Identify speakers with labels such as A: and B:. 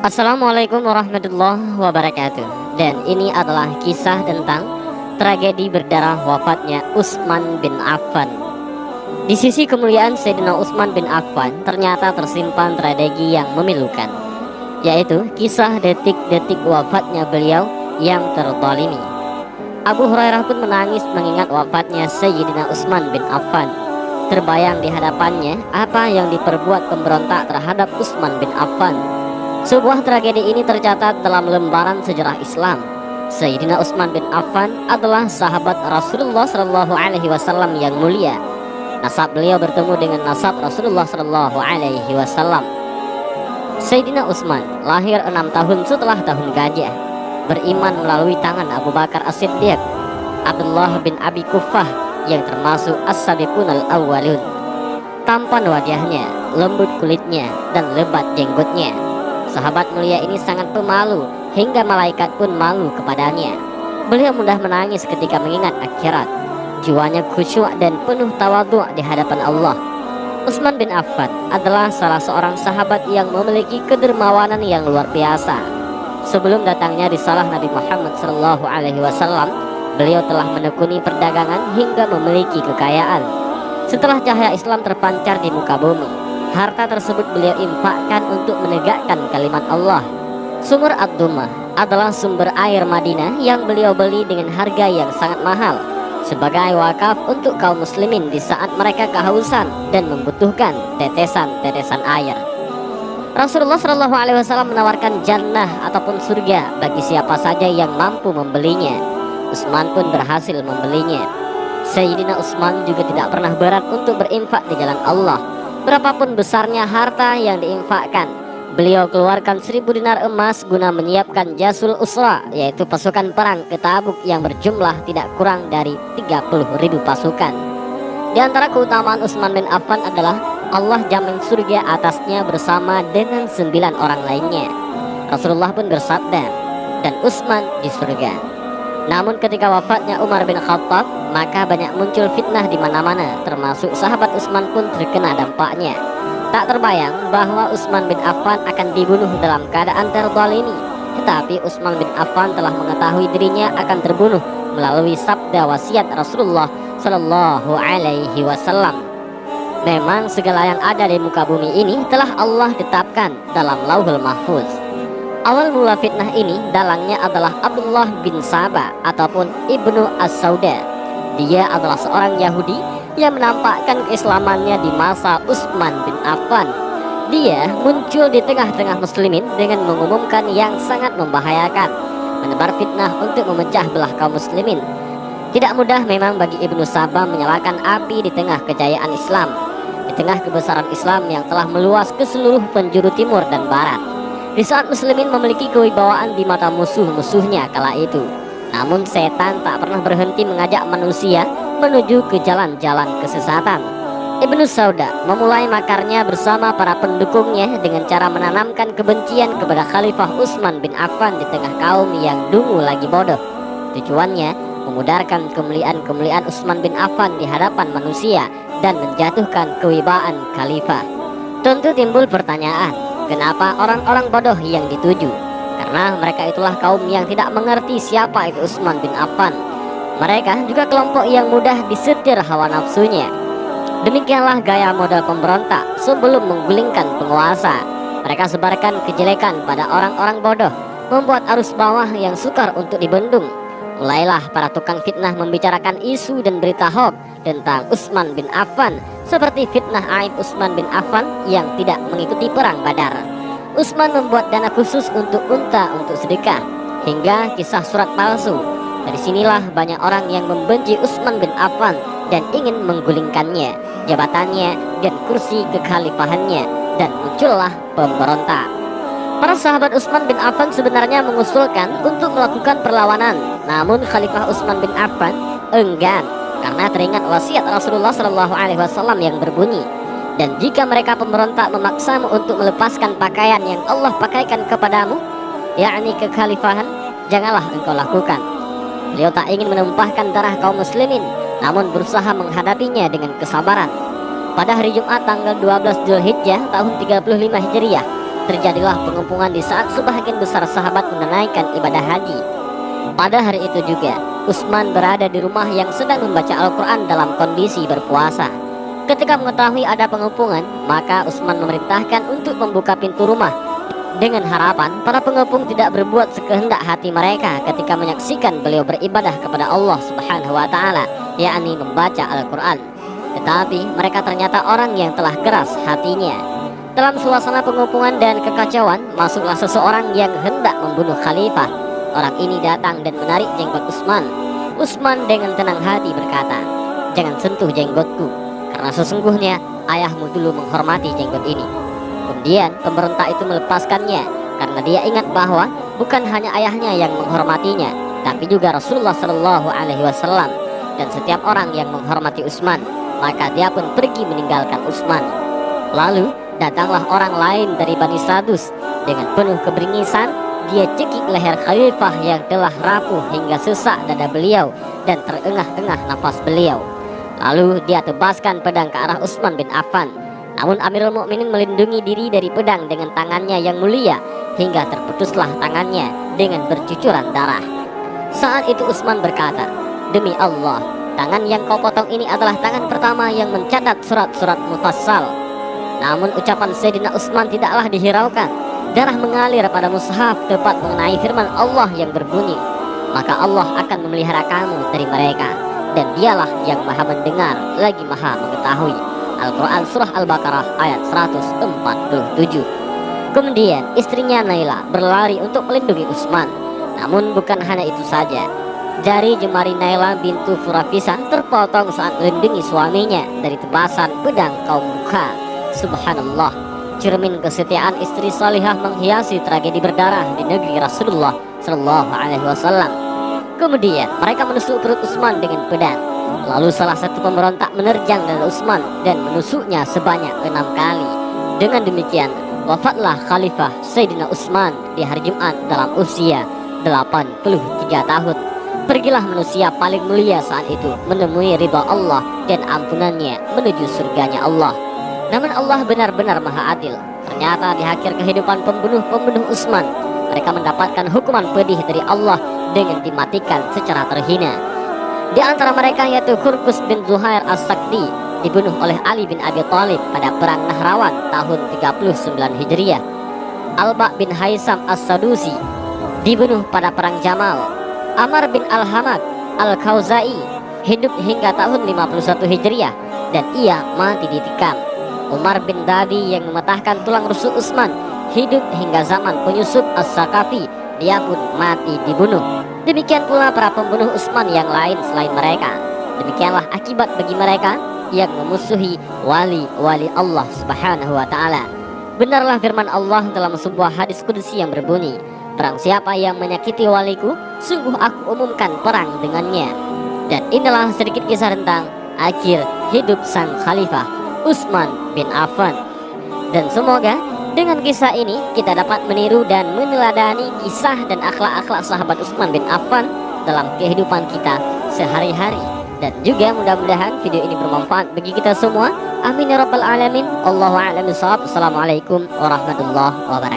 A: Assalamualaikum warahmatullahi wabarakatuh. Dan ini adalah kisah tentang tragedi berdarah wafatnya Utsman bin Affan. Di sisi kemuliaan Sayyidina Utsman bin Affan ternyata tersimpan tragedi yang memilukan, yaitu kisah detik-detik wafatnya beliau yang terzalimi. Abu Hurairah pun menangis mengingat wafatnya Sayyidina Utsman bin Affan. Terbayang di hadapannya apa yang diperbuat pemberontak terhadap Utsman bin Affan. Sebuah tragedi ini tercatat dalam lembaran sejarah Islam. Sayyidina Utsman bin Affan adalah sahabat Rasulullah Shallallahu Alaihi Wasallam yang mulia. Nasab beliau bertemu dengan nasab Rasulullah Shallallahu Alaihi Wasallam. Sayyidina Utsman lahir 6 tahun setelah tahun gajah. Beriman melalui tangan Abu Bakar As-Siddiq, Abdullah bin Abi Kuffah yang termasuk as-sabiqun al-awwalun. Tampan wajahnya, lembut kulitnya, dan lebat jenggotnya. Sahabat mulia ini sangat pemalu, hingga malaikat pun malu kepadanya. Beliau mudah menangis ketika mengingat akhirat. Jiwanya khusyuk dan penuh tawadhu di hadapan Allah. Utsman bin Affan adalah salah seorang sahabat yang memiliki kedermawanan yang luar biasa. Sebelum datangnya risalah Nabi Muhammad SAW, beliau telah menekuni perdagangan hingga memiliki kekayaan. Setelah cahaya Islam terpancar di muka bumi, harta tersebut beliau infakkan untuk menegakkan kalimat Allah. Sumur Ad-Dumah adalah sumber air Madinah yang beliau beli dengan harga yang sangat mahal sebagai wakaf untuk kaum muslimin di saat mereka kehausan dan membutuhkan tetesan-tetesan air. Rasulullah Shallallahu Alaihi Wasallam menawarkan jannah ataupun surga bagi siapa saja yang mampu membelinya. Utsman pun berhasil membelinya. Sayyidina Utsman juga tidak pernah berat untuk berinfak di jalan Allah. Berapapun besarnya harta yang diinfakkan, beliau keluarkan 1000 dinar emas guna menyiapkan Jasul Usra, yaitu pasukan perang ke Tabuk yang berjumlah tidak kurang dari 30.000 pasukan. Di antara keutamaan Utsman bin Affan adalah Allah jamin surga atasnya bersama dengan 9 orang lainnya. Rasulullah pun bersabda, dan Utsman di surga. Namun ketika wafatnya Umar bin Khattab, maka banyak muncul fitnah di mana-mana, termasuk sahabat Utsman pun terkena dampaknya. Tak terbayang bahwa Utsman bin Affan akan dibunuh dalam keadaan terzalimi, tetapi Utsman bin Affan telah mengetahui dirinya akan terbunuh melalui sabda wasiat Rasulullah Shallallahu Alaihi Wasallam. Memang segala yang ada di muka bumi ini telah Allah tetapkan dalam Lauhul Mahfuz. Awal mula fitnah ini dalangnya adalah Abdullah bin Saba ataupun Ibnu As-Sauda. Dia adalah seorang Yahudi yang menampakkan keislamannya di masa Utsman bin Affan. Dia muncul di tengah-tengah muslimin dengan mengumumkan yang sangat membahayakan, menebar fitnah untuk memecah belah kaum muslimin. Tidak mudah memang bagi Ibnu Saba menyalakan api di tengah kejayaan Islam, di tengah kebesaran Islam yang telah meluas ke seluruh penjuru timur dan barat. Di saat muslimin memiliki kewibawaan di mata musuh-musuhnya kala itu, namun setan tak pernah berhenti mengajak manusia menuju ke jalan-jalan kesesatan. Ibnu Sauda memulai makarnya bersama para pendukungnya dengan cara menanamkan kebencian kepada Khalifah Utsman bin Affan di tengah kaum yang dungu lagi bodoh. Tujuannya memudarkan kemuliaan Utsman bin Affan di hadapan manusia dan menjatuhkan kewibawaan khalifah. Tentu timbul pertanyaan, kenapa orang-orang bodoh yang dituju? Karena mereka itulah kaum yang tidak mengerti siapa itu Utsman bin Affan. Mereka juga kelompok yang mudah disetir hawa nafsunya. Demikianlah gaya model pemberontak sebelum menggulingkan penguasa. Mereka sebarkan kejelekan pada orang-orang bodoh, membuat arus bawah yang sukar untuk dibendung. Mulailah para tukang fitnah membicarakan isu dan berita hoax tentang Utsman bin Affan, seperti fitnah aib Utsman bin Affan yang tidak mengikuti perang Badar. Utsman membuat dana khusus untuk unta untuk sedekah, hingga kisah surat palsu. Dari sinilah banyak orang yang membenci Utsman bin Affan dan ingin menggulingkannya, jabatannya, dan kursi kekhalifahannya, dan muncullah pemberontak. Para sahabat Utsman bin Affan sebenarnya mengusulkan untuk melakukan perlawanan, namun Khalifah Utsman bin Affan enggan karena teringat wasiat Rasulullah Shallallahu Alaihi Wasallam yang berbunyi, dan jika mereka pemberontak memaksamu untuk melepaskan pakaian yang Allah pakaikan kepadamu, yakni kekhalifahan, janganlah engkau lakukan. Beliau tak ingin menumpahkan darah kaum muslimin, namun berusaha menghadapinya dengan kesabaran. Pada hari Jumat tanggal 12 Zulhijjah tahun 35 Hijriah, terjadilah pengepungan di saat sebagian besar sahabat menunaikan ibadah haji. Pada hari itu juga, Utsman berada di rumah yang sedang membaca Al-Quran dalam kondisi berpuasa. Ketika mengetahui ada pengepungan, maka Utsman memerintahkan untuk membuka pintu rumah dengan harapan para pengepung tidak berbuat sekehendak hati mereka ketika menyaksikan beliau beribadah kepada Allah Subhanahu wa Ta'ala, yakni membaca Al-Quran. Tetapi mereka ternyata orang yang telah keras hatinya. Dalam suasana pengepungan dan kekacauan, masuklah seseorang yang hendak membunuh khalifah. Orang ini datang dan menarik jenggot Utsman. Utsman dengan tenang hati berkata, "Jangan sentuh jenggotku, karena sesungguhnya ayahmu dulu menghormati jenggot ini." Kemudian pemberontak itu melepaskannya karena dia ingat bahwa bukan hanya ayahnya yang menghormatinya, tapi juga Rasulullah Shallallahu Alaihi Wasallam. Dan setiap orang yang menghormati Utsman, maka dia pun pergi meninggalkan Utsman. Lalu datanglah orang lain dari Bani Sadus. Dengan penuh keberingisan, dia cekik leher khalifah yang telah rapuh hingga sesak dada beliau dan terengah-engah nafas beliau. Lalu dia tebaskan pedang ke arah Utsman bin Affan. Namun Amirul Mukminin melindungi diri dari pedang dengan tangannya yang mulia hingga terputuslah tangannya dengan bercucuran darah. Saat itu Utsman berkata, "Demi Allah, tangan yang kau potong ini adalah tangan pertama yang mencatat surat-surat mufassal." Namun ucapan Sayyidina Utsman tidaklah dihiraukan. Darah mengalir pada mushaf tepat mengenai firman Allah yang berbunyi, "Maka Allah akan memelihara kamu dari mereka, dan dialah yang maha mendengar lagi maha mengetahui." Al-Quran Surah Al-Baqarah ayat 147. Kemudian istrinya Naila berlari untuk melindungi Utsman. Namun bukan hanya itu saja, jari jemari Naila bintu Furafisa terpotong saat melindungi suaminya dari tebasan pedang kaum Mukha. Subhanallah, cermin kesetiaan istri salihah menghiasi tragedi berdarah di negeri Rasulullah Shallallahu Alaihi Wasallam. Kemudian mereka menusuk perut Utsman dengan pedang. Lalu salah satu pemberontak menerjang dada Utsman dan menusuknya sebanyak 6 kali. Dengan demikian wafatlah Khalifah Sayyidina Utsman di hari Jumat dalam usia 83 tahun. Pergilah manusia paling mulia saat itu menemui ridha Allah dan ampunannya menuju surganya Allah. Namun Allah benar-benar maha adil. Ternyata di akhir kehidupan pembunuh Utsman, mereka mendapatkan hukuman pedih dari Allah dengan dimatikan secara terhina. Di antara mereka yaitu Hurqus bin Zuhair As-Sakti dibunuh oleh Ali bin Abi Thalib pada perang Nahrawan tahun 39 Hijriah. Alba bin Haisam As-Sadusi dibunuh pada perang Jamal. Amr bin Al-Hamad Al-Khawzai hidup hingga tahun 51 Hijriah dan ia mati ditikam. Umar bin Dadi yang mematahkan tulang rusuk Utsman hidup hingga zaman penyusup As-Sakafi, dia pun mati dibunuh. Demikian pula para pembunuh Utsman yang lain selain mereka. Demikianlah akibat bagi mereka yang memusuhi wali-wali Allah Subhanahu wa Ta'ala. Benarlah firman Allah dalam sebuah hadis kudusi yang berbunyi, "Perang siapa yang menyakiti waliku, sungguh aku umumkan perang dengannya." Dan inilah sedikit kisah tentang akhir hidup sang khalifah Utsman bin Affan. Dan semoga dengan kisah ini kita dapat meniru dan meneladani kisah dan akhlak-akhlak sahabat Utsman bin Affan dalam kehidupan kita sehari-hari. Dan juga mudah-mudahan video ini bermanfaat bagi kita semua. Amin ya rabbal alamin. Allahu a'lam bishawab. Assalamualaikum warahmatullahi wabarakatuh.